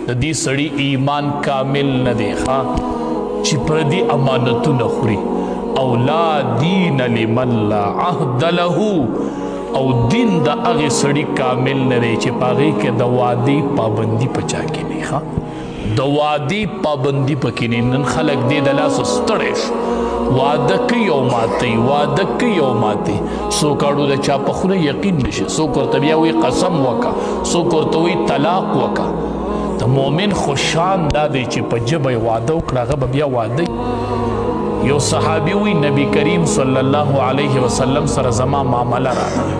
د دې سړي ایمان کامل نه دی چې پردي امانتونه خوري او لا دین لمن لا عهد له او دین د هغې سړي کامل نه دی چې په هغې کې د وعدې پابندي په چا کې نه د وعدې پابندي پکې نه. نن خلک دې د لاسه ستړی شو، وعده کوي او ماتوي، وعده کوي او ماتوي. څوک اړو د چا په خوله یقین نشي، څوک ورته بیا وایي قسم وکړه، څوک ورته وایي طلاق وکړه. د مؤمن خوشان دا دی چې په ژبه یې واده وکړه، هغه به بیا واده. یو صحابي وایي نبي کریم صلی الله علیه وسلم سره زما معامله راغله،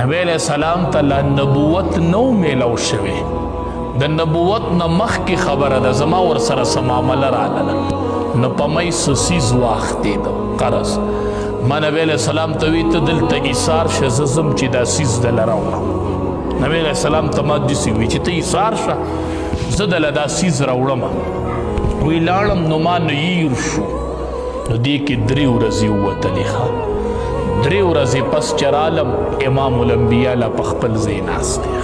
نبی علیه السلام ته لا نبوت نو میلاو شوی، د نبوت نه مخکې خبره ده، زما ورسره څه معامله راغله، نو په می څه څیز واخیستېده قرض. ما نبی علیه السلام ته وایي ته دلته ایثار شه، زه ځم چې دا څیز دله راوړم. نبی علیه السلام ته ما داسې وایي چې ته ایثار شه، زه دله دا څیز راوړم. وی لاړم نو ما نیر شو، نو دې کې 3 ورځې ووتلې. 3 ورځې پس چې رالم امام الانبیا لا په خپل ځای ناست دی.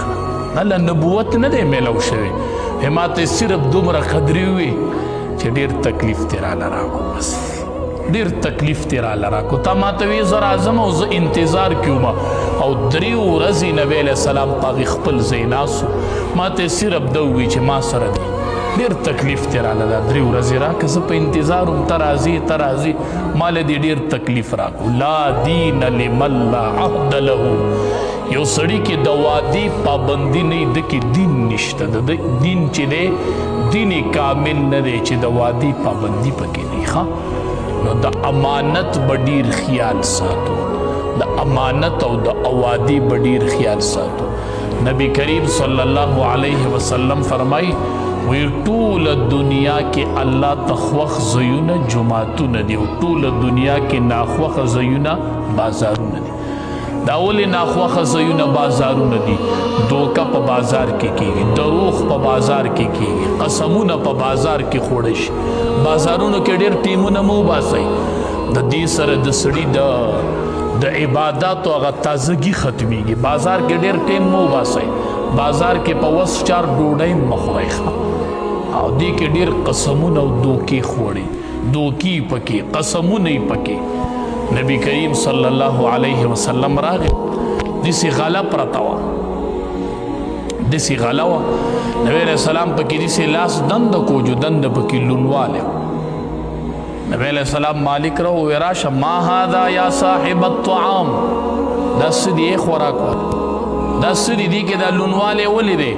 هله نبوت نه دی میلاو شوی، ما ته صرف دومره قدرې وي چې ډېر تکلیف ترې راله راکړو، بس ډېر تکلیف ترې راله راکړو. تا ما ته وایي زه راځم او زه انتظار کې وم، او 3 ورځې نبی علیه السلام په هغې خپل ځای ناست و. ما ته صرف ده ووایي چې ما سره دی ډېر تکلیف ترې راله دا 3 ورځې راکړه، زه په انتظار وم ته راځې ته راځې، ما له دې ډېر تکلیف راکړو. لا دین لمن لا عهد له، یو سړي کې د وعدې پابندي نه وي، ده کې دین نشته. د دین چې دی دین کامل نه دی چې د وعدې پابندي پکې نه. نو د امانت به ډېر خیال ساتو، د امانت او د وعدې به ډېر خیال ساتو. نبی کریم صلی الله علیه وسلم فرمایي وی ټوله دنیا کې الله ته خوښ ځایونه جوماتونه دي، او ټوله دنیا کې ناخوښه ځایونه بازارونه دي. دا ولې ناخوښه ځایونه بازارونه دي؟ دوکه په بازار کې کېږي، دروغ په بازار کې کېږي، قسمونه په بازار کې خوړی شي. بازارونو کې ډېر ټیمونه مه وباسئ، د دې سره د سړي د عباداتو هغه تازګي ختمیږي. بازار کې ډېر ټیم مه وباسئ، بازار کې په وس 4 ډوډۍ مه خورئ، او دې کې ډېر قسمونه او دوکې خوړي، دوکې پکې، قسمونه یې پکې. نبی کریم صلی الله علیه وسلم راغی، داسې غله پرته وه، داسې غله وه، نبی علیه السلام پکې داسې لاس دنده کو جو دنده پکې لونوالی و. نبی علیه السلام مالک را ووی راشه، ما هذا یا صاحب الطعام، دا څه دی ای خوراک والا، دا څه دی دې کې دا لونوالی ولې دی؟